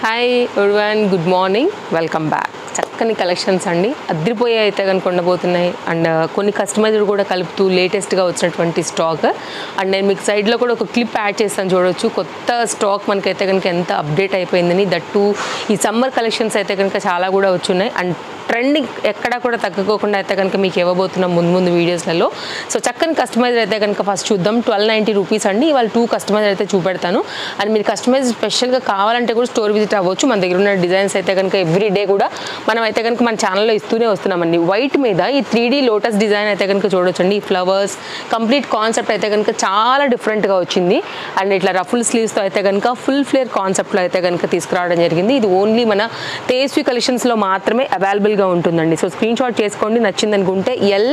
Hi everyone, good morning, welcome back. చక్కని collections అండి అద్రిపోయే అయితే కనుక ఉండబోతున్నాయి అండ్ కొన్ని కస్టమైజ్డ్ కూడా కలుపుతూ లేటెస్ట్గా వచ్చినటువంటి స్టాక్ అండ్ నేను మీకు సైడ్లో కూడా ఒక క్లిప్ యాడ్ చేస్తాను చూడొచ్చు కొత్త స్టాక్ మనకైతే కనుక ఎంత అప్డేట్ అయిపోయిందని దట్టు ఈ సమ్మర్ కలెక్షన్స్ అయితే కనుక చాలా కూడా వచ్చున్నాయి అండ్ ట్రెండింగ్ ఎక్కడా కూడా తగ్గకోకుండా అయితే కనుక మీకు ఇవ్వబోతున్నాం ముందు వీడియోస్లలో సో చక్కని కస్టమైజర్ అయితే కనుక ఫస్ట్ చూద్దాం 1290 రూపీస్ అండి ఇవాళ 2 కస్టమైజర్ అయితే చూపెడతాను అండ్ మీరు కస్టమైజ్ స్పెషల్గా కావాలంటే కూడా స్టోర్ విజిట్ అవ్వచ్చు మన దగ్గర ఉన్న డిజైన్స్ అయితే కనుక ఎవ్రీ డే కూడా మనం అయితే కనుక మన ఛానల్లో ఇస్తూనే వస్తున్నామండి వైట్ మీద ఈ 3D లోటస్ డిజైన్ అయితే కనుక చూడొచ్చండి ఈ ఫ్లవర్స్ కంప్లీట్ కాన్సెప్ట్ అయితే కనుక చాలా డిఫరెంట్గా వచ్చింది అండ్ ఇట్లా రఫుల్ స్లీవ్స్తో అయితే కనుక ఫుల్ ఫ్లేర్ కాన్సెప్ట్లో అయితే కనుక తీసుకురావడం జరిగింది ఇది ఓన్లీ మన తేజస్వి కలెక్షన్స్లో మాత్రమే అవైలబుల్గా ఉంటుందండి సో స్క్రీన్ షాట్ చేసుకోండి నచ్చింది అనుకుంటే ఎల్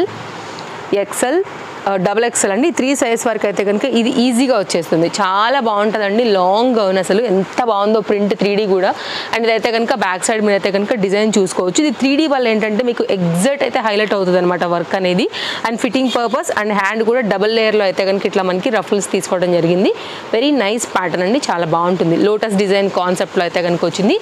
ఎక్స్ఎల్ XXL అండి 3 సైజ్ వరకు అయితే కనుక ఇది ఈజీగా వచ్చేస్తుంది చాలా బాగుంటుందండి లాంగ్ గౌన్ అసలు ఎంత బాగుందో ప్రింట్ 3D కూడా అండ్ ఇదైతే కనుక బ్యాక్ సైడ్ మీద అయితే కనుక డిజైన్ చూసుకోవచ్చు ఇది 3D వల్ల ఏంటంటే మీకు ఎగ్జాక్ట్ అయితే హైలైట్ అవుతుంది అనమాట వర్క్ అనేది and fitting purpose and hand కూడా డబుల్ లేయర్లో అయితే కనుక ఇట్లా మనకి రఫుల్స్ తీసుకోవడం జరిగింది వెరీ నైస్ ప్యాటర్న్ అండి చాలా బాగుంటుంది లోటస్ డిజైన్ కాన్సెప్ట్లో అయితే కనుక వచ్చింది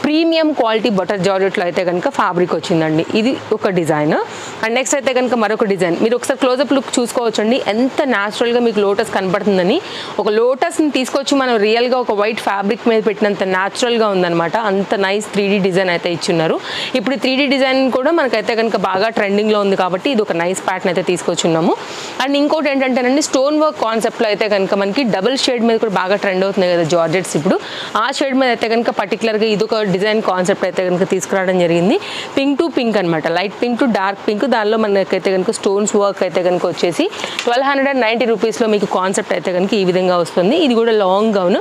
ప్రీమియం క్వాలిటీ బటర్ జార్జెట్లో అయితే కనుక ఫ్యాబ్రిక్ వచ్చిందండి ఇది ఒక డిజైన్ అండ్ నెక్స్ట్ అయితే కనుక మరొక డిజైన్ మీరు ఒకసారి క్లోజప్ లుక్ చూసుకోవచ్చండి ఎంత న్యాచురల్గా మీకు లోటస్ కనపడుతుందని ఒక లోటస్ని తీసుకొచ్చి మనం రియల్గా ఒక వైట్ ఫ్యాబ్రిక్ మీద పెట్టినంత న్యాచురల్గా ఉందన్నమాట అంత నైస్ 3D డిజైన్ అయితే ఇచ్చున్నారు ఇప్పుడు 3D డిజైన్ కూడా మనకైతే కనుక బాగా ట్రెండింగ్లో ఉంది కాబట్టి ఇది ఒక నైస్ ప్యాటర్న్ అయితే తీసుకొచ్చున్నాము అండ్ ఇంకోటి ఏంటంటేనండి స్టోన్ వర్క్ కాన్సెప్ట్లో అయితే కనుక మనకి డబుల్ షేడ్ మీద కూడా బాగా ట్రెండ్ అవుతుంది కదా జార్జెట్స్ ఇప్పుడు ఆ షేడ్ మీద అయితే కనుక పర్టికులర్గా ఇది ఒక డిజైన్ కాన్సెప్ట్ అయితే కనుక తీసుకురావడం జరిగింది పింక్ టు పింక్ అనమాట light pink to dark pink దానిలో మనకైతే కనుక స్టోన్స్ వర్క్ అయితే కనుక వచ్చేసి 1290 రూపీస్లో మీకు కాన్సెప్ట్ అయితే కనుక ఈ విధంగా వస్తుంది ఇది కూడా లాంగ్ గౌన్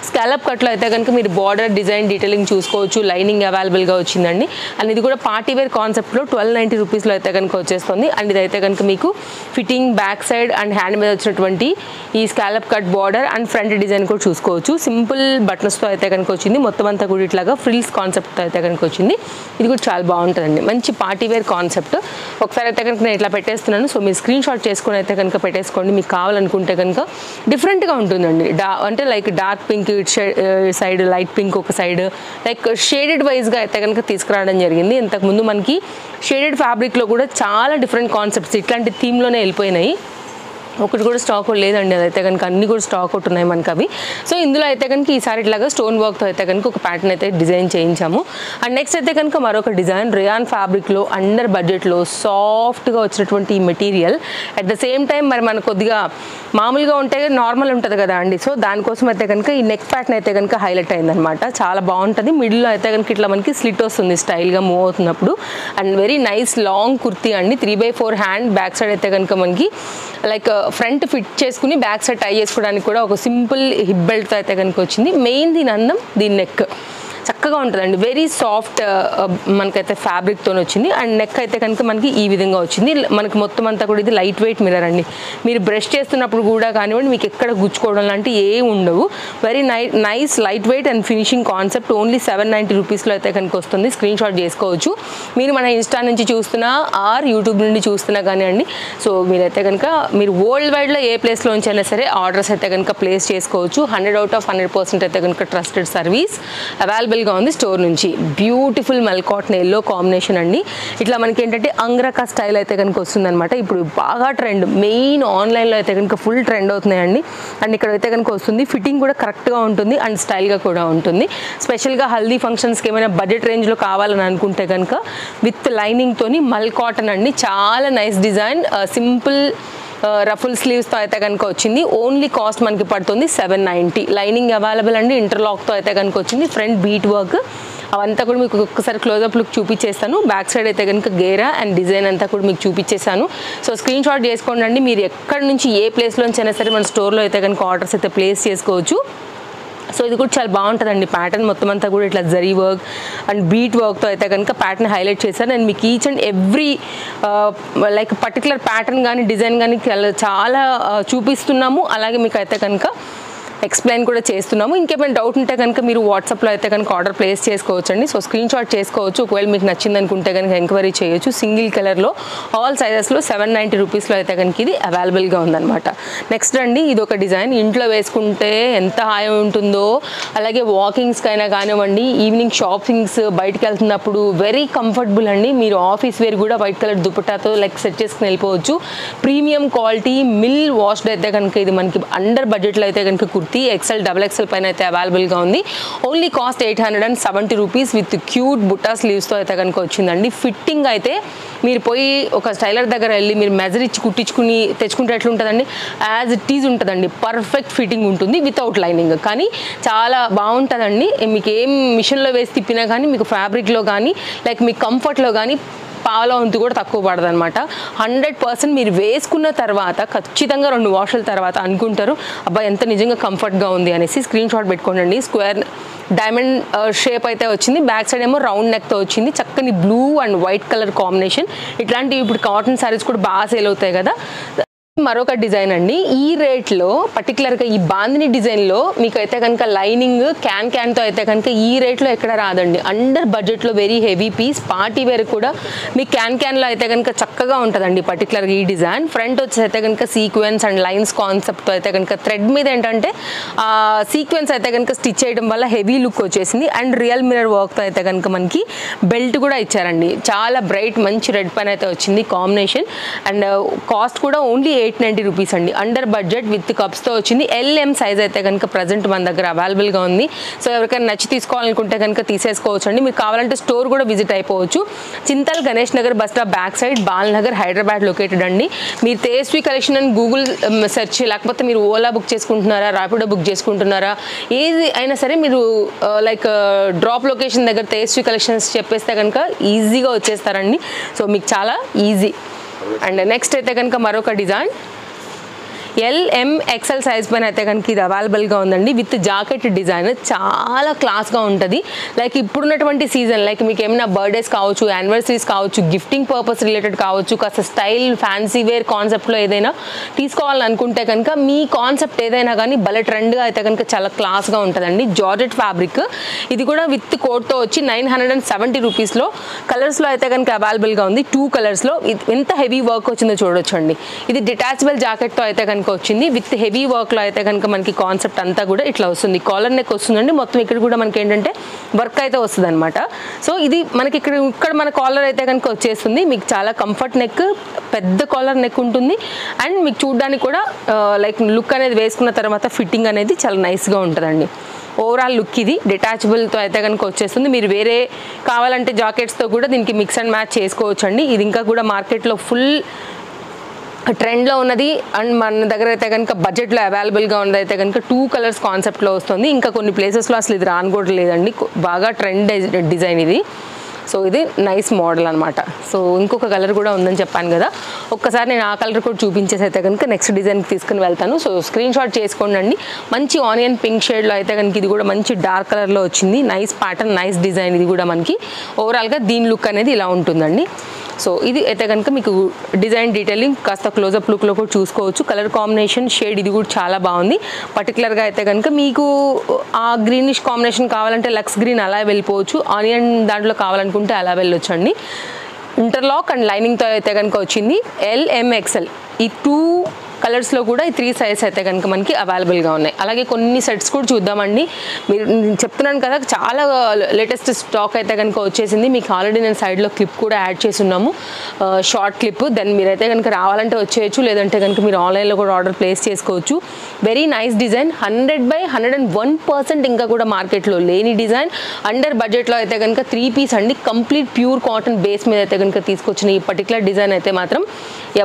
స్కాలప్ కట్లో అయితే కనుక మీరు బార్డర్ డిజైన్ డీటెయిలింగ్ చూసుకోవచ్చు లైనింగ్ అవైలబుల్గా వచ్చిందండి అండ్ ఇది కూడా పార్టీ వేర్ కాన్సెప్ట్లో 1290 రూపీస్లో అయితే కనుక వచ్చేస్తుంది అండ్ ఇదైతే కనుక మీకు fitting back side and hand మీద వచ్చినటువంటి ఈ scallop cut border and front design కూడా చూసుకోవచ్చు సింపుల్ బటన్స్తో అయితే కనుక వచ్చింది మొత్తం అంతా కూడా ఇట్లాగా ఫ్రిల్స్ కాన్సెప్ట్తో అయితే కనుక వచ్చింది ఇది కూడా చాలా బాగుంటుందండి మంచి పార్టీ వేర్ కాన్సెప్ట్ ఒకసారి అయితే కనుక నేను ఇట్లా పెట్టేస్తున్నాను సో మీరు స్క్రీన్ షాట్ చేసుకుని అయితే కనుక పెట్టేసుకోండి మీకు కావాలనుకుంటే కనుక డిఫరెంట్గా ఉంటుందండి అంటే like dark pink side light pink ఒక సైడ్ లైక్ షేడెడ్ వైజ్గా అయితే కనుక తీసుకురావడం జరిగింది ఇంతకుముందు మనకి షేడెడ్ ఫ్యాబ్రిక్లో కూడా చాలా డిఫరెంట్ కాన్సెప్ట్స్ ఇట్లాంటి థీమ్లోనే వెళ్ళిపోయినాయి ఒకటి కూడా స్టాక్ లేదండి అదైతే కనుక అన్ని కూడా స్టాక్ అవుట్ ఉన్నాయి మనకి అవి సో ఇందులో అయితే కనుక ఈసారి ఇట్లాగా స్టోన్ వర్క్తో అయితే కనుక ఒక ప్యాటర్న్ అయితే డిజైన్ చేయించాము అండ్ నెక్స్ట్ అయితే కనుక మరొక డిజైన్ రియాన్ ఫ్యాబ్రిక్లో అండర్ బడ్జెట్లో సాఫ్ట్గా వచ్చినటువంటి ఈ material at the same time మరి మనకు కొద్దిగా మామూలుగా ఉంటే నార్మల్ ఉంటుంది కదా అండి సో దానికోసం అయితే కనుక ఈ నెక్ ప్యాటర్న్ అయితే కనుక హైలైట్ అయిందనమాట చాలా బాగుంటుంది మిడిల్లో అయితే కనుక ఇట్లా మనకి స్లిట్ వస్తుంది స్టైల్గా మూవ్ అవుతున్నప్పుడు and very nice long kurti అండి 3/4 హ్యాండ్ బ్యాక్ సైడ్ అయితే కనుక మనకి లైక్ ఫ్రంట్ ఫిట్ చేసుకుని బ్యాక్ సైడ్ టై చేసుకోవడానికి కూడా ఒక సింపుల్ హిప్ బెల్ట్తో అయితే కనుక వచ్చింది మెయిన్ దీని అందం దీని నెక్ చక్కగా ఉంటుందండి వెరీ సాఫ్ట్ మనకైతే ఫ్యాబ్రిక్తో వచ్చింది అండ్ నెక్ అయితే కనుక మనకి ఈ విధంగా వచ్చింది మనకి మొత్తం అంతా కూడా ఇది లైట్ వెయిట్ మిర్రర్ అండి మీరు బ్రష్ చేస్తున్నప్పుడు కూడా కానివ్వండి మీకు ఎక్కడ గుచ్చుకోవడం లాంటి ఏ ఉండవు very nice light weight and finishing concept only 790 రూపీస్లో అయితే కనుక వస్తుంది స్క్రీన్ షాట్ చేసుకోవచ్చు మీరు మన ఇన్స్టా నుంచి చూస్తున్నా ఆర్ యూట్యూబ్ నుండి చూస్తున్నా కానివ్వండి సో మీరైతే కనుక మీరు వరల్డ్ వైడ్లో ఏ ప్లేస్లో ఉంచైనా సరే ఆర్డర్స్ అయితే కనుక ప్లేస్ చేసుకోవచ్చు 100/100% అయితే కనుక ట్రస్టెడ్ సర్వీస్ అవైలబుల్గా ఉంది స్టోర్ నుంచి బ్యూటిఫుల్ మల్ కాటన్ ఎల్లో కాంబినేషన్ అండి ఇట్లా మనకి ఏంటంటే అంగ్రకా స్టైల్ అయితే కనుక వస్తుందన్నమాట ఇప్పుడు బాగా ట్రెండ్ మెయిన్ ఆన్లైన్లో అయితే కనుక ఫుల్ ట్రెండ్ అవుతున్నాయండి అండ్ ఇక్కడ అయితే కనుక వస్తుంది ఫిట్టింగ్ కూడా కరెక్ట్గా ఉంటుంది అండ్ స్టైల్గా కూడా ఉంటుంది స్పెషల్గా హల్దీ ఫంక్షన్స్కి ఏమైనా బడ్జెట్ రేంజ్లో కావాలని అనుకుంటే కనుక విత్ లైనింగ్తోని మల్ కాటన్ అండి చాలా నైస్ డిజైన్ సింపుల్ రఫుల్ స్లీవ్స్తో అయితే కనుక వచ్చింది ఓన్లీ కాస్ట్ మనకి పడుతుంది 790 లైనింగ్ అవైలబుల్ అండి ఇంటర్లాక్తో అయితే కనుక వచ్చింది ఫ్రంట్ బీట్ వర్క్ అవంతా కూడా మీకు ఒక్కసారి క్లోజప్ లుక్ చూపించేస్తాను బ్యాక్ సైడ్ అయితే కనుక గేరా అండ్ డిజైన్ అంతా కూడా మీకు చూపించేసాను సో స్క్రీన్ షాట్ చేసుకోండి అండి మీరు ఎక్కడి నుంచి ఏ ప్లేస్లోంచి అయినా సరే మన స్టోర్లో అయితే కనుక ఆర్డర్స్ అయితే ప్లేస్ చేసుకోవచ్చు సో ఇది కూడా చాలా బాగుంటుందండి ప్యాటర్న్ మొత్తం అంతా కూడా ఇట్లా జరీ వర్క్ అండ్ బీట్ వర్క్తో అయితే కనుక ప్యాటర్న్ హైలైట్ చేశాను అండ్ మీకు each and every like particular pattern కానీ డిజైన్ కానీ చాలా చూపిస్తున్నాము అలాగే మీకు అయితే కనుక ఎక్స్ప్లెయిన్ కూడా చేస్తున్నాము. ఇంకేమైనా డౌట్ ఉంటే కనుక మీరు వాట్సాప్లో అయితే కనుక ఆర్డర్ ప్లేస్ చేసుకోవచ్చు అండి. సో స్క్రీన్ షాట్ చేసుకోవచ్చు. ఒకవేళ మీకు నచ్చింది అనుకుంటే కనుక ఎంక్వైరీ చేయొచ్చు. సింగిల్ కలర్లో ఆల్ సైజెస్లో 790 రూపీస్లో అయితే కనుక ఇది అవైలబుల్గా ఉందన్నమాట. నెక్స్ట్ అండి, ఇది ఒక డిజైన్ ఇంట్లో వేసుకుంటే ఎంత హాయి ఉంటుందో, అలాగే వాకింగ్స్కి అయినా కానివ్వండి, ఈవినింగ్ షాపింగ్స్ బయటకు వెళ్తున్నప్పుడు వెరీ కంఫర్టబుల్ అండి. మీరు ఆఫీస్ వేర్ కూడా వైట్ కలర్ దుపట్టాతో సెట్ చేసుకుని వెళ్ళిపోవచ్చు. ప్రీమియం క్వాలిటీ మిల్ వాష్డ్ అయితే కనుక ఇది మనకి అండర్ బడ్జెట్లో అయితే కనుక కుర్తీ XL XXL పైన అయితే అవైలబుల్గా ఉంది. Only cost 870 rupees with cute బుట్టా స్లీవ్స్తో అయితే కనుక వచ్చిందండి. ఫిట్టింగ్ అయితే మీరు పోయి ఒక స్టైలర్ దగ్గర వెళ్ళి మీరు మెజర్ ఇచ్చి కుట్టించుకుని తెచ్చుకుంటే ఎట్లుంటుందండి, యాజ్ ఇట్ ఈజ్ ఉంటుందండి. పర్ఫెక్ట్ ఫిట్టింగ్ ఉంటుంది వితౌట్ లైనింగ్. కానీ చాలా బాగుంటుందండి. మీకు ఏం మిషన్లో వేసి తిప్పినా కానీ మీకు ఫ్యాబ్రిక్లో కానీ మీ కంఫర్ట్లో కానీ పాల వంతు కూడా తక్కువ పడదు అనమాట. 100% మీరు వేసుకున్న తర్వాత ఖచ్చితంగా 2 వాషుల తర్వాత అనుకుంటారు, అబ్బా ఎంత నిజంగా కంఫర్ట్గా ఉంది అనేసి. స్క్రీన్ షాట్ పెట్టుకోండి. స్క్వేర్ డైమండ్ షేప్ అయితే వచ్చింది. బ్యాక్ సైడ్ ఏమో రౌండ్ నెక్తో వచ్చింది. చక్కని blue and white colour combination. ఇట్లాంటివి ఇప్పుడు కాటన్ శారీస్ కూడా బాగా సేల్ అవుతాయి కదా. మరొక డిజైన్ అండి. ఈ రేట్లో పర్టికులర్గా ఈ బాందిని డిజైన్లో మీకు అయితే కనుక లైనింగ్ క్యాన్తో అయితే కనుక ఈ రేట్లో ఎక్కడ రాదండి. అండర్ బడ్జెట్లో very heavy piece. Party wear కూడా మీకు క్యాన్లో అయితే కనుక చక్కగా ఉంటుందండి. పర్టికులర్గా ఈ డిజైన్ ఫ్రంట్ వచ్చి అయితే కనుక సీక్వెన్స్ అండ్ లైన్స్ కాన్సెప్ట్తో అయితే కనుక థ్రెడ్ మీద ఏంటంటే సీక్వెన్స్ అయితే కనుక స్టిచ్ చేయడం వల్ల హెవీ లుక్ వచ్చేసింది. అండ్ రియల్ మిరర్ వర్క్తో అయితే కనుక మనకి బెల్ట్ కూడా ఇచ్చారండి. చాలా బ్రైట్ మంచి రెడ్ పైన అయితే వచ్చింది కాంబినేషన్. అండ్ కాస్ట్ కూడా ఓన్లీ 890 రూపీస్ అండి. అండర్ బడ్జెట్ విత్ కప్స్తో వచ్చింది. LM సైజ్ అయితే కనుక ప్రజెంట్ మన దగ్గర అవైలబుల్గా ఉంది. సో ఎవరికైనా నచ్చి తీసుకోవాలనుకుంటే కనుక తీసేసుకోవచ్చు అండి. మీకు కావాలంటే స్టోర్ కూడా విజిట్ అయిపోవచ్చు. Chintal Ganesh Nagar bus stop back side Bal Nagar Hyderabad located అండి. మీరు తేజస్వి కలెక్షన్ అని గూగుల్ సెర్చ్, లేకపోతే మీరు ఓలా బుక్ చేసుకుంటున్నారా, ర్యాపిడో బుక్ చేసుకుంటున్నారా, ఏది అయినా సరే మీరు డ్రాప్ లొకేషన్ దగ్గర తేజస్వి కలెక్షన్స్ చెప్పేస్తే కనుక ఈజీగా వచ్చేస్తారండి. సో మీకు చాలా ఈజీ. అండ్ నెక్స్ట్ అయితే కనుక మరొక డిజైన్ LM XL సైజ్ పైన అయితే కనుక ఇది అవైలబుల్గా ఉందండి. విత్ జాకెట్ డిజైన్ చాలా క్లాస్గా ఉంటుంది. ఇప్పుడున్నటువంటి సీజన్ మీకు ఏమైనా బర్త్డేస్ కావచ్చు, యానివర్సరీస్ కావచ్చు, గిఫ్టింగ్ పర్పస్ రిలేటెడ్ కావచ్చు, కాస్త స్టైల్ ఫ్యాన్సీ వేర్ కాన్సెప్ట్లో ఏదైనా తీసుకోవాలని అనుకుంటే కనుక మీ కాన్సెప్ట్ ఏదైనా కానీ భలే ట్రెండ్గా అయితే కనుక చాలా క్లాస్గా ఉంటుందండి. జార్జెట్ ఫ్యాబ్రిక్ ఇది కూడా విత్ కోట్తో వచ్చి 970 రూపీస్లో కలర్స్లో అయితే కనుక అవైలబుల్గా ఉంది. 2 కలర్స్లో ఎంత హెవీ వర్క్ వచ్చిందో చూడొచ్చండి. ఇది డిటాచబుల్ జాకెట్తో అయితే కనుక వచ్చింది. విత్ హెవీ వర్క్లో అయితే కనుక మనకి కాన్సెప్ట్ అంతా కూడా ఇట్లా వస్తుంది. కాలర్ నెక్ వస్తుందండి. మొత్తం ఇక్కడ కూడా మనకి ఏంటంటే వర్క్ అయితే వస్తుంది అనమాట. సో ఇది మనకి ఇక్కడ మన కాలర్ అయితే కనుక వచ్చేస్తుంది. మీకు చాలా కంఫర్ట్ నెక్, పెద్ద కాలర్ నెక్ ఉంటుంది. అండ్ మీకు చూడడానికి కూడా లుక్ అనేది వేసుకున్న తర్వాత ఫిట్టింగ్ అనేది చాలా నైస్గా ఉంటుందండి. ఓవరాల్ లుక్ ఇది డిటాచబుల్తో అయితే కనుక వచ్చేస్తుంది. మీరు వేరే కావాలంటే జాకెట్స్తో కూడా దీనికి మిక్స్ అండ్ మ్యాచ్ చేసుకోవచ్చు అండి. ఇది ఇంకా కూడా మార్కెట్లో ఫుల్ ట్రెండ్లో ఉన్నది. అండ్ మన దగ్గర అయితే కనుక బడ్జెట్లో అవైలబుల్గా ఉన్నదైతే కనుక 2 కలర్స్ కాన్సెప్ట్లో వస్తుంది. ఇంకా కొన్ని ప్లేసెస్లో అసలు ఇది రానుకోవడం లేదండి. బాగా ట్రెండ్ డిజైన్ ఇది. సో ఇది నైస్ మోడల్ అనమాట. సో ఇంకొక కలర్ కూడా ఉందని చెప్పాను కదా, ఒక్కసారి నేను ఆ కలర్ కూడా చూపించేసి అయితే కనుక నెక్స్ట్ డిజైన్కి తీసుకుని వెళ్తాను. సో స్క్రీన్ షాట్ చేసుకోండి. మంచి ఆనియన్ పింక్ షేడ్లో అయితే కనుక ఇది కూడా మంచి డార్క్ కలర్లో వచ్చింది. Nice pattern, nice design. ఇది కూడా మనకి ఓవరాల్గా దీని లుక్ అనేది ఇలా ఉంటుందండి. సో ఇది అయితే కనుక మీకు డిజైన్ డీటెయిలింగ్ కాస్త క్లోజప్ లుక్లో కూడా చూసుకోవచ్చు. కలర్ కాంబినేషన్ షేడ్ ఇది కూడా చాలా బాగుంది. పర్టికులర్గా అయితే కనుక మీకు ఆ గ్రీనిష్ కాంబినేషన్ కావాలంటే లక్స్ గ్రీన్ అలా వెళ్ళిపోవచ్చు. ఆనియన్ దాంట్లో కావాలనుకుంటే అలా వెళ్ళొచ్చు అండి. ఇంటర్లాక్ అండ్ లైనింగ్తో అయితే కనుక వచ్చింది. LM XL ఈ 2 కలర్స్లో కూడా ఈ 3 సైజ్ అయితే కనుక మనకి అవైలబుల్గా ఉన్నాయి. అలాగే కొన్ని సెట్స్ కూడా చూద్దామండి. మీరు చెప్తున్నాను కదా చాలా లేటెస్ట్ స్టాక్ అయితే కనుక వచ్చేసింది. మీకు ఆల్రెడీ నేను సైడ్లో క్లిప్ కూడా యాడ్ చేసి ఉన్నాము, షార్ట్ క్లిప్. దెన్ మీరైతే కనుక రావాలంటే వచ్చేయచ్చు, లేదంటే కనుక మీరు ఆన్లైన్లో కూడా ఆర్డర్ ప్లేస్ చేసుకోవచ్చు. Very nice design. 100/101% ఇంకా కూడా మార్కెట్లో లేని డిజైన్. అండర్ బడ్జెట్లో అయితే కనుక 3 పీస్ అండి. కంప్లీట్ ప్యూర్ కాటన్ బేస్ మీద అయితే కనుక తీసుకొచ్చిన ఈ పర్టికులర్ డిజైన్ అయితే మాత్రం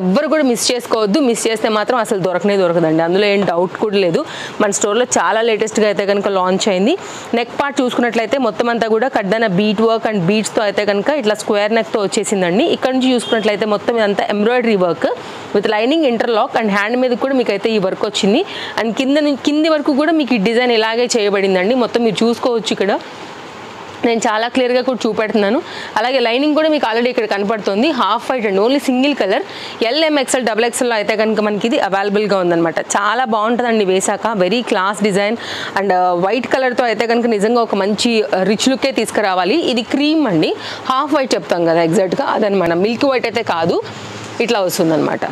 ఎవ్వరు కూడా మిస్ చేసుకోవద్దు. మిస్ చేస్తే మాత్రం అసలు దొరకదండి. అందులో ఏం డౌట్ కూడా లేదు. మన స్టోర్లో చాలా లేటెస్ట్గా అయితే కనుక లాంచ్ అయింది. నెక్ పార్ట్ చూసుకున్నట్లయితే మొత్తం అంతా కూడా కడ్డాన బీట్ వర్క్ అండ్ బీట్స్తో అయితే కనుక ఇట్లా స్క్వేర్ నెక్తో వచ్చేసిందండి. ఇక్కడ నుంచి చూసుకున్నట్లయితే మొత్తం ఇదంతా embroidery work with lining, interlock and hand మీద కూడా మీకు అయితే ఈ వర్క్ వచ్చింది. అండ్ కింది వరకు కూడా మీకు ఈ డిజైన్ ఇలాగే చేయబడిందండి. మొత్తం మీరు చూసుకోవచ్చు. ఇక్కడ నేను చాలా క్లియర్గా కూడా చూపెడుతున్నాను. అలాగే లైనింగ్ కూడా మీకు ఆల్రెడీ ఇక్కడ కనపడుతుంది. హాఫ్ వైట్ అండి, ఓన్లీ సింగిల్ కలర్. LMXL XXLలో అయితే కనుక మనకి ఇది అవైలబుల్గా ఉందన్నమాట. చాలా బాగుంటుందండి వేసాక. Very class design and white కలర్తో అయితే కనుక నిజంగా ఒక మంచి రిచ్ లుక్కే తీసుకురావాలి. ఇది క్రీమ్ అండి, హాఫ్ వైట్ చెప్తాం కదా ఎగ్జాక్ట్గా అదనమాట. మిల్క్ వైట్ అయితే కాదు, ఇట్లా వస్తుందన్నమాట.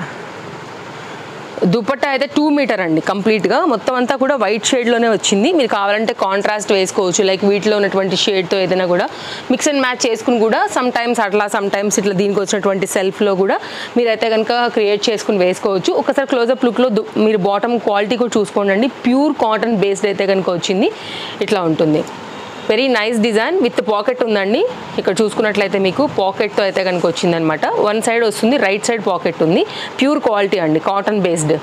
దుపట్టా అయితే 2 మీటర్ అండి కంప్లీట్గా. మొత్తం అంతా కూడా వైట్ షేడ్లోనే వచ్చింది. మీరు కావాలంటే కాంట్రాస్ట్ వేసుకోవచ్చు, లైక్ వీటిలో ఉన్నటువంటి షేడ్తో ఏదైనా కూడా మిక్స్ అండ్ మ్యాచ్ చేసుకుని కూడా సమ్ టైమ్స్ ఇట్లా దీనికి వచ్చినటువంటి సెల్ఫ్లో కూడా మీరైతే కనుక క్రియేట్ చేసుకుని వేసుకోవచ్చు. ఒకసారి క్లోజప్ లుక్లో మీరు బాటమ్ క్వాలిటీ కూడా చూసుకోండి. ప్యూర్ కాటన్ బేస్డ్ అయితే కనుక వచ్చింది, ఇట్లా ఉంటుంది. Very nice design with pocket ఉందండి. ఇక్కడ చూసుకున్నట్లయితే మీకు పాకెట్తో అయితే కనుక వచ్చిందనమాట. వన్ సైడ్ వస్తుంది, రైట్ సైడ్ పాకెట్ ఉంది. ప్యూర్ క్వాలిటీ అండి, కాటన్ బేస్డ్.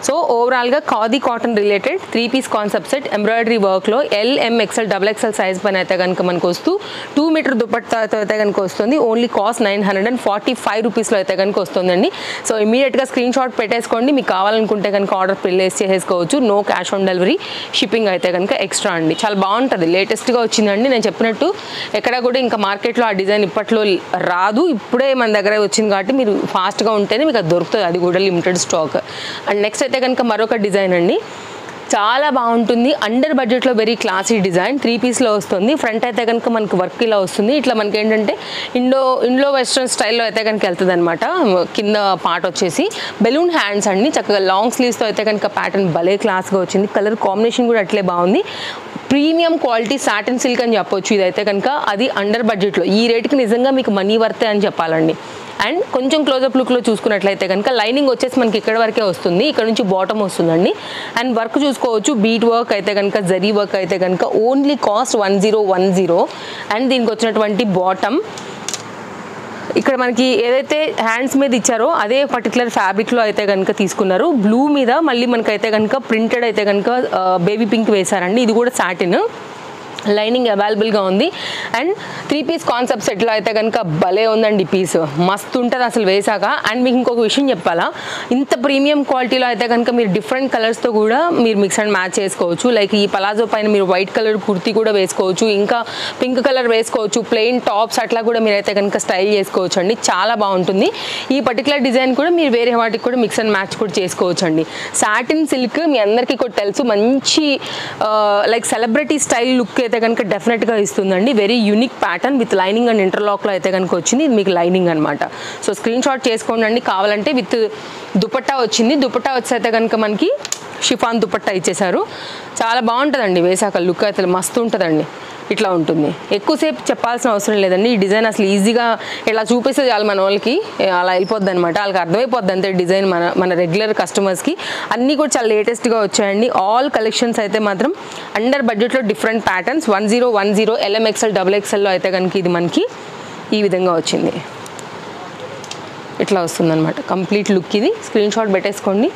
సో ఓవరాల్గా khadi cotton related 3 piece concept set embroidery వర్క్లో LMXL XXL సైజ్ పైన అయితే కనుక మనకు వస్తూ 2 మీటర్ దుపట్టాతో అయితే కనుక వస్తుంది. ఓన్లీ కాస్ట్ 945 రూపీస్లో అయితే కనుక వస్తుందండి. సో ఇమీడియట్గా స్క్రీన్ షాట్ పెట్టేసుకోండి. మీకు కావాలనుకుంటే కనుక ఆర్డర్ ప్లేస్ చేసేసుకోవచ్చు. No cash on delivery, shipping అయితే కనుక ఎక్స్ట్రా అండి. చాలా బాగుంటుంది, లేటెస్ట్గా వచ్చిందండి. నేను చెప్పినట్టు ఎక్కడ కూడా ఇంకా మార్కెట్లో ఆ డిజైన్ ఇప్పట్లో రాదు, ఇప్పుడే మన దగ్గర వచ్చింది కాబట్టి మీరు ఫాస్ట్గా ఉంటేనే మీకు అది దొరుకుతుంది. అది కూడా లిమిటెడ్ స్టాక్. అండ్ నెక్స్ట్ అయితే కనుక మరొక డిజైన్ అండి, చాలా బాగుంటుంది. అండర్ బడ్జెట్లో వెరీ క్లాసీ డిజైన్. 3 పీస్లో వస్తుంది. ఫ్రంట్ అయితే కనుక మనకు వర్క్ ఇలా వస్తుంది. ఇట్లా మనకి ఏంటంటే ఇండో వెస్ట్రన్ స్టైల్లో అయితే కనుక వెళ్తుంది అనమాట. కింద పార్ట్ వచ్చేసి బెలూన్ హ్యాండ్స్ అండి, చక్కగా లాంగ్ స్లీవ్స్తో అయితే కనుక ప్యాటర్న్ భలే క్లాస్గా వచ్చింది. కలర్ కాంబినేషన్ కూడా అట్లే బాగుంది. ప్రీమియం క్వాలిటీ సాటిన్ సిల్క్ అని చెప్పొచ్చు ఇదైతే కనుక. అది అండర్ బడ్జెట్లో ఈ రేట్కి నిజంగా మీకు మనీ వర్తే అని చెప్పాలండి. అండ్ కొంచెం క్లోజప్ లుక్లో చూసుకున్నట్లయితే కనుక లైనింగ్ వచ్చేసి మనకి ఇక్కడ వరకే వస్తుంది, ఇక్కడ నుంచి బాటమ్ వస్తుందండి. అండ్ వర్క్ చూసుకోవచ్చు, బీట్ వర్క్ అయితే కనుక, జరీ వర్క్ అయితే కనుక ఓన్లీ కాస్ట్ 1010. అండ్ దీనికి వచ్చినటువంటి బాటమ్ ఇక్కడ మనకి ఏదైతే హ్యాండ్స్ మీద ఇచ్చారో అదే పర్టికులర్ ఫ్యాబ్రిక్లో అయితే కనుక తీసుకున్నారు. బ్లూ మీద మళ్ళీ మనకైతే కనుక ప్రింటెడ్ అయితే కనుక బేబీ పింక్ వేశారండి. ఇది కూడా సాటిన్, లైనింగ్ అవైలబుల్గా ఉంది. అండ్ 3 పీస్ కాన్సెప్ట్ సెట్లో అయితే కనుక భలే ఉందండి పీస్, మస్తు ఉంటుంది అసలు వేసాక. అండ్ మీకు ఇంకొక విషయం చెప్పాలా, ఇంత ప్రీమియం క్వాలిటీలో అయితే కనుక మీరు డిఫరెంట్ కలర్స్తో కూడా మీరు మిక్స్ అండ్ మ్యాచ్ చేసుకోవచ్చు. లైక్ ఈ పలాజో పైన మీరు వైట్ కలర్ కుర్తీ కూడా వేసుకోవచ్చు, ఇంకా పింక్ కలర్ వేసుకోవచ్చు, ప్లెయిన్ టాప్స్ అట్లా కూడా మీరైతే కనుక స్టైల్ చేసుకోవచ్చు అండి. చాలా బాగుంటుంది. ఈ పర్టికులర్ డిజైన్ కూడా మీరు వేరే వాటికి కూడా మిక్స్ అండ్ మ్యాచ్ కూడా చేసుకోవచ్చు అండి. సాటిన్ సిల్క్ మీ అందరికీ కూడా తెలుసు, మంచి లైక్ సెలబ్రిటీ స్టైల్ లుక్ అయితే కనుక డెఫినెట్గా ఇస్తుందండి. Very unique pattern with lining and ఇంటర్లాక్లో అయితే కనుక వచ్చింది. ఇది మీకు లైనింగ్ అనమాట. సో స్క్రీన్ షాట్ చేసుకోండి. కావాలంటే విత్ దుపట్టా వచ్చింది. దుపట్టా వచ్చి అయితే కనుక మనకి షిఫాన్ దుపట్టా ఇచ్చేసారు. చాలా బాగుంటుందండి వేసాక లుక్ అయితే మస్తు ఉంటుందండి. ఇట్లా ఉంటుంది, ఎక్కువసేపు చెప్పాల్సిన అవసరం లేదండి. ఈ డిజైన్ అసలు ఈజీగా ఇలా చూపిస్తే చాలు మన వాళ్ళకి, అలా వెళ్ళిపోద్ది అనమాట. వాళ్ళకి అర్థమైపోద్ది అంతే డిజైన్. మన రెగ్యులర్ కస్టమర్స్కి అన్నీ కూడా చాలా లేటెస్ట్గా వచ్చాయండి. ఆల్ కలెక్షన్స్ అయితే మాత్రం అండర్ బడ్జెట్లో డిఫరెంట్ ప్యాటర్న్స్ 1010 LMXL XXLలో అయితే కనుక ఇది మనకి ఈ విధంగా వచ్చింది. ఇట్లా వస్తుందన్నమాట కంప్లీట్ లుక్. ఇది స్క్రీన్ షాట్ పెట్టేసుకోండి,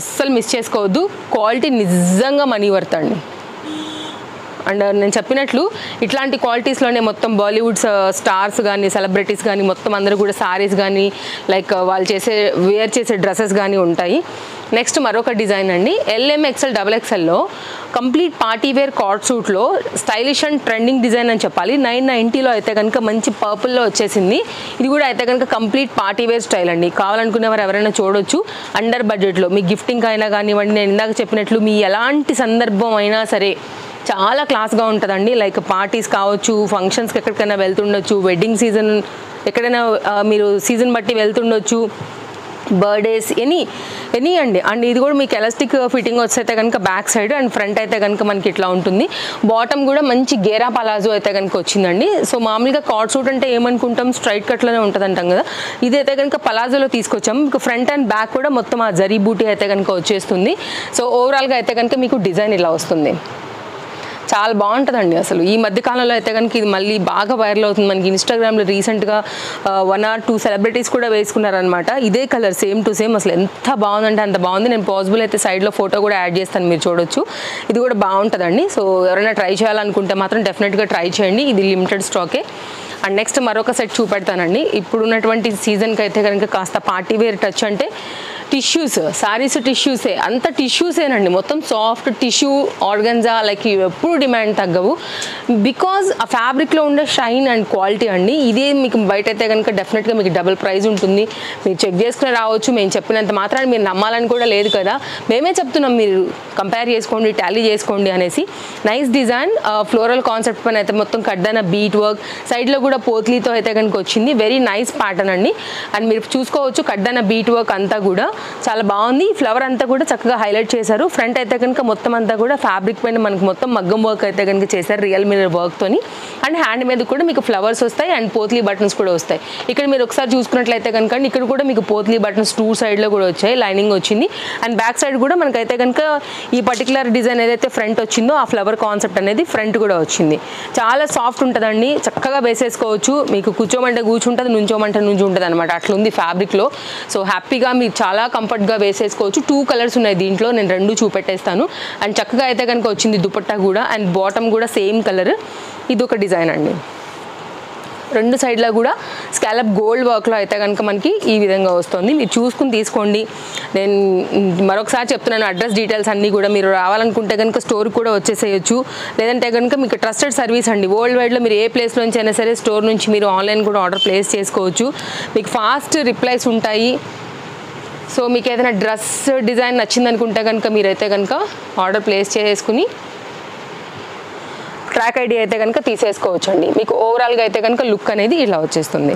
అస్సలు మిస్ చేసుకోవద్దు. క్వాలిటీ నిజంగా మనీ వర్త్ అండి. అండ్ నేను చెప్పినట్లు ఇట్లాంటి క్వాలిటీస్లోనే మొత్తం బాలీవుడ్ స్టార్స్ కానీ, సెలబ్రిటీస్ కానీ మొత్తం అందరూ కూడా సారీస్ కానీ, లైక్ వాళ్ళు వేర్ చేసే డ్రెస్సెస్ కానీ ఉంటాయి. నెక్స్ట్ మరొక డిజైన్ అండి, LMXL XXLలో కంప్లీట్ పార్టీ వేర్ కార్డ్ సూట్లో స్టైలిష్ అండ్ ట్రెండింగ్ డిజైన్ అని చెప్పాలి. 990లో అయితే కనుక మంచి పర్పుల్లో వచ్చేసింది. ఇది కూడా అయితే కనుక కంప్లీట్ పార్టీ వేర్ స్టైల్ అండి. కావాలనుకునేవారు ఎవరైనా చూడొచ్చు. అండర్ బడ్జెట్లో మీ గిఫ్టింగ్ అయినా కానివ్వండి, నేను ఇందాక చెప్పినట్లు మీ ఎలాంటి సందర్భం అయినా సరే చాలా క్లాస్గా ఉంటుందండి. లైక్ పార్టీస్ కావచ్చు, ఫంక్షన్స్కి ఎక్కడికైనా వెళ్తుండొచ్చు, వెడ్డింగ్ సీజన్ ఎక్కడైనా మీరు సీజన్ బట్టి వెళ్తుండొచ్చు, బర్త్డేస్ ఎనీ అండి. అండ్ ఇది కూడా మీకు ఎలాస్టిక్ ఫిట్టింగ్ వచ్చైతే కనుక బ్యాక్ సైడ్ అండ్ ఫ్రంట్ అయితే కనుక మనకి ఇట్లా ఉంటుంది. బాటమ్ కూడా మంచి గేరా పలాజో అయితే కనుక వచ్చిందండి. సో మామూలుగా కార్డ్ సూట్ అంటే ఏమనుకుంటాం, స్ట్రైట్ కట్లోనే ఉంటుంది అంటాం కదా. ఇదైతే కనుక పలాజోలో తీసుకొచ్చాము. మీకు ఫ్రంట్ అండ్ బ్యాక్ కూడా మొత్తం ఆ జరీ బూటీ అయితే కనుక వచ్చేస్తుంది. సో ఓవరాల్గా అయితే కనుక మీకు డిజైన్ ఇలా వస్తుంది. చాలా బాగుంటుందండి అసలు. ఈ మధ్యకాలంలో అయితే కనుక ఇది మళ్ళీ బాగా వైరల్ అవుతుంది. మనకి ఇన్స్టాగ్రామ్లో రీసెంట్గా 1 or 2 సెలబ్రిటీస్ కూడా వేసుకున్నారనమాట. ఇదే కలర్ సేమ్ టు సేమ్. అసలు ఎంత బాగుందంటే అంత బాగుంది. నేను పాసిబుల్ అయితే సైడ్లో ఫోటో కూడా యాడ్ చేస్తాను, మీరు చూడొచ్చు. ఇది కూడా బాగుంటుందండి. సో ఎవరైనా ట్రై చేయాలనుకుంటే మాత్రం డెఫినెట్గా ట్రై చేయండి. ఇది లిమిటెడ్ స్టాకే. అండ్ నెక్స్ట్ మరొక సెట్ చూపెడతానండి. ఇప్పుడు ఉన్నటువంటి సీజన్కి అయితే కనుక కాస్త పార్టీ వేర్ టచ్ అంటే టిష్యూస్, సారీస్ టిష్యూసే, అంత టిష్యూసేనండి, మొత్తం సాఫ్ట్ టిష్యూ ఆర్గన్జా, లైక్ ఎప్పుడు డిమాండ్ తగ్గవు బికాజ్ ఆ ఫ్యాబ్రిక్లో ఉండే షైన్ అండ్ క్వాలిటీ అండి. ఇదే మీకు బయట అయితే కనుక డెఫినెట్గా మీకు డబుల్ ప్రైస్ ఉంటుంది. మీరు చెక్ చేసుకుని రావచ్చు, మేము చెప్పినంత మాత్రాన్ని మీరు నమ్మాలని కూడా లేదు కదా, మేమే చెప్తున్నాం మీరు కంపేర్ చేసుకోండి, టాలీ చేసుకోండి అనేసి. నైస్ డిజైన్, ఫ్లోరల్ కాన్సెప్ట్ పైన అయితే మొత్తం కడ్డాన బీట్ వర్క్, సైడ్లో కూడా పోత్లీతో అయితే కనుక వచ్చింది. వెరీ నైస్ ప్యాటర్న్ అండి. అండ్ మీరు చూసుకోవచ్చు కడ్డాన బీట్ వర్క్ అంతా కూడా చాలా బాగుంది. ఫ్లవర్ అంతా కూడా చక్కగా హైలైట్ చేశారు. ఫ్రంట్ అయితే కనుక మొత్తం అంతా కూడా ఫ్యాబ్రిక్ పైన మనకు మొత్తం మగ్గం వర్క్ అయితే కనుక చేశారు రియల్ మిర్రర్ వర్క్తోని. అండ్ హ్యాండ్ మీద కూడా మీకు ఫ్లవర్స్ వస్తాయి అండ్ పోత్లీ బటన్స్ కూడా వస్తాయి. ఇక్కడ మీరు ఒకసారి చూసుకున్నట్లయితే కనుక ఇక్కడ కూడా మీకు పోత్లీ బటన్స్ టూ సైడ్లో కూడా వచ్చాయి, లైనింగ్ వచ్చింది. అండ్ బ్యాక్ సైడ్ కూడా మనకైతే కనుక ఈ పర్టికులర్ డిజైన్ ఏదైతే ఫ్రంట్ వచ్చిందో ఆ ఫ్లవర్ కాన్సెప్ట్ అనేది ఫ్రంట్ కూడా వచ్చింది. చాలా సాఫ్ట్ ఉంటుందండి, చక్కగా వేసేసుకోవచ్చు. మీకు కూర్చోమంటే కూర్చుంటుంది, నుంచోమంటే నుంచి ఉంటుంది అనమాట, అట్లుంది ఫ్యాబ్రిక్లో. సో హ్యాపీగా మీరు చాలా కంఫర్ట్గా వేసేసుకోవచ్చు. 2 కలర్స్ ఉన్నాయి దీంట్లో, నేను 2 చూపెట్టేస్తాను. అండ్ చక్కగా అయితే కనుక వచ్చింది దుపట్టా కూడా, అండ్ బాటమ్ కూడా సేమ్ కలర్. ఇది ఒక డిజైన్ అండి. 2 సైడ్లో కూడా స్కాలప్ గోల్డ్ వర్క్లో అయితే కనుక మనకి ఈ విధంగా వస్తుంది. మీరు చూసుకుని తీసుకోండి. నేను మరొకసారి చెప్తున్నాను, అడ్రస్ డీటెయిల్స్ అన్నీ కూడా మీరు రావాలనుకుంటే కనుక స్టోర్ కూడా వచ్చేసేయచ్చు. లేదంటే కనుక మీకు ట్రస్టెడ్ సర్వీస్ అండి, వరల్డ్ వైడ్లో మీరు ఏ ప్లేస్ నుంచి అయినా సరే స్టోర్ నుంచి మీరు ఆన్లైన్ కూడా ఆర్డర్ ప్లేస్ చేసుకోవచ్చు. మీకు ఫాస్ట్ రిప్లైస్ ఉంటాయి. సో మీకు ఏదైనా డ్రెస్ డిజైన్ నచ్చిందనుకుంటే కనుక మీరైతే కనుక ఆర్డర్ ప్లేస్ చేసుకుని ట్రాక్ ఐడి అయితే కనుక తీసేసుకోవచ్చు అండి. మీకు ఓవరాల్గా అయితే కనుక లుక్ అనేది ఇలా వచ్చేస్తుంది.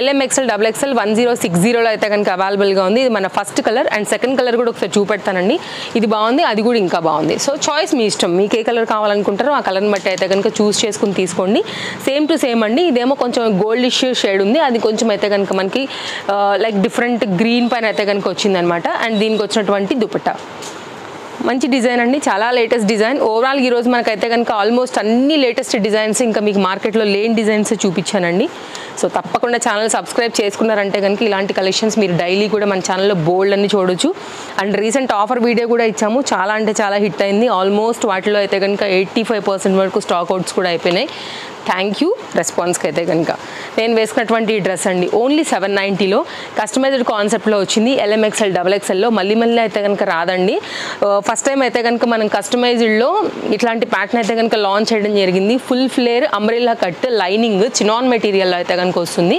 LMXL XXL 1060లో అయితే కనుక అవైలబుల్గా ఉంది. ఇది మన first colour. And second colour కూడా ఒకసారి చూపెడతానండి. ఇది బాగుంది, అది కూడా ఇంకా బాగుంది. సో చాయిస్ మీ ఇష్టం, మీకు ఏ కలర్ కావాలనుకుంటారో ఆ కలర్ని బట్టి అయితే కనుక చూస్ చేసుకుని తీసుకోండి. సేమ్ టు సేమ్ అండి. ఇదేమో కొంచెం గోల్డిష్ షేడ్ ఉంది, అది కొంచెం అయితే కనుక మనకి లైక్ డిఫరెంట్ గ్రీన్ పైన అయితే కనుక వచ్చిందనమాట. అండ్ దీనికి వచ్చినటువంటి దుపట్టా మంచి డిజైన్ అండి, చాలా లేటెస్ట్ డిజైన్. ఓవరాల్ ఈరోజు మనకైతే కనుక ఆల్మోస్ట్ అన్ని లేటెస్ట్ డిజైన్స్, ఇంకా మీకు మార్కెట్లో లేని డిజైన్స్ చూపించానండి. సో తప్పకుండా ఛానల్ సబ్స్క్రైబ్ చేసుకున్నారంటే కనుక ఇలాంటి కలెక్షన్స్ మీరు డైలీ కూడా మన ఛానల్లో బోల్డ్ అన్ని చూడొచ్చు. అండ్ రీసెంట్ ఆఫర్ వీడియో కూడా ఇచ్చాము, చాలా అంటే చాలా హిట్ అయింది. ఆల్మోస్ట్ వాటిలో అయితే కనుక 85% వరకు స్టాక్ అవుట్స్ కూడా అయిపోయినాయి. థ్యాంక్ యూ రెస్పాన్స్కి అయితే కనుక. నేను వేసుకున్నటువంటి ఈ డ్రెస్ అండి ఓన్లీ 790లో కస్టమైజ్డ్ కాన్సెప్ట్లో వచ్చింది. LMXL XXLలో మళ్ళీ అయితే కనుక రాదండి. ఫస్ట్ టైం అయితే కనుక మనం కస్టమైజ్డ్లో ఇట్లాంటి ప్యాటర్న్ అయితే కనుక లాంచ్ చేయడం జరిగింది. Full flare umbrella cut lining chinon మెటీరియల్లో అయితే కనుక వస్తుంది.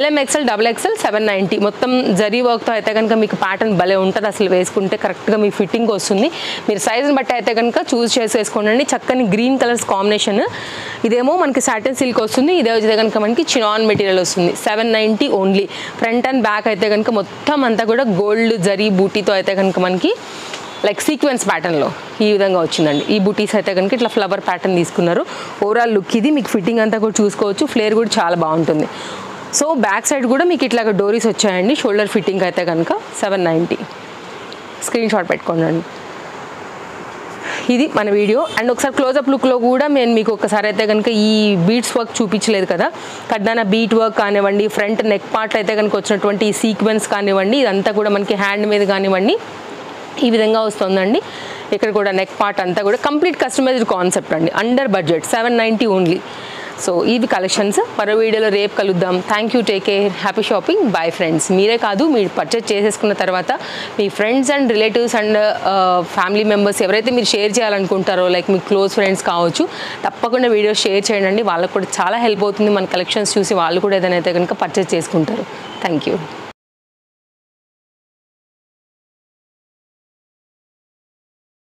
LMXL XXL 790 మొత్తం జరీ వర్క్తో అయితే కనుక మీకు ప్యాటర్న్ భలే ఉంటుంది. అసలు వేసుకుంటే కరెక్ట్గా మీ ఫిట్టింగ్ వస్తుంది. మీరు సైజుని బట్టి అయితే కనుక చూస్ చేసేసుకోండి. చక్కని గ్రీన్ కలర్స్ కాంబినేషన్. ఇదేమో మనకి సాటిన్ సిల్క్ వస్తుంది, ఇదే వచ్చే కనుక మనకి చినాన్ మెటీరియల్ వస్తుంది. 790 ఓన్లీ. ఫ్రంట్ అండ్ బ్యాక్ అయితే కనుక మొత్తం అంతా కూడా గోల్డ్ జరీ బూటీతో అయితే కనుక మనకి లైక్ సీక్వెన్స్ ప్యాటర్న్లో ఈ విధంగా వచ్చిందండి. ఈ బూటీస్ అయితే కనుక ఇట్లా ఫ్లవర్ ప్యాటర్న్ తీసుకున్నారు. ఓవరాల్ లుక్ ఇది. మీకు ఫిట్టింగ్ అంతా కూడా చూసుకోవచ్చు. ఫ్లేర్ కూడా చాలా బాగుంటుంది. సో బ్యాక్ సైడ్ కూడా మీకు ఇట్లాగ డోరీస్ వచ్చాయండి. షోల్డర్ ఫిట్టింగ్ అయితే కనుక 790. స్క్రీన్ షాట్ పెట్టుకోండి. ఇది మన వీడియో. అండ్ ఒకసారి క్లోజప్ లుక్లో కూడా నేను మీకు ఒకసారి అయితే కనుక ఈ బీట్స్ వర్క్ చూపించలేదు కదా, కడ్డాన బీట్ వర్క్ కానివ్వండి, ఫ్రంట్ నెక్ పార్ట్ అయితే కనుక వచ్చినటువంటి ఈ సీక్వెన్స్ కానివ్వండి, ఇదంతా కూడా మనకి హ్యాండ్ మీద కానివ్వండి ఈ విధంగా వస్తుందండి. ఇక్కడ కూడా నెక్ పార్ట్ అంతా కూడా కంప్లీట్ కస్టమైజ్డ్ కాన్సెప్ట్ అండి. Under budget 790 only. సో ఇవి కలెక్షన్స్. మరో వీడియోలో రేపు కలుద్దాం. Thank you, take care, happy shopping, bye friends. మీరే కాదు, మీరు పర్చేజ్ చేసేసుకున్న తర్వాత మీ friends and relatives and family members ఎవరైతే మీరు షేర్ చేయాలనుకుంటారో లైక్ మీ క్లోజ్ ఫ్రెండ్స్ కావచ్చు, తప్పకుండా వీడియో షేర్ చేయండి. వాళ్ళకు కూడా చాలా హెల్ప్ అవుతుంది. మన కలెక్షన్స్ చూసి వాళ్ళు కూడా ఏదైనా అయితే కనుక పర్చేజ్ చేసుకుంటారు. Thank you.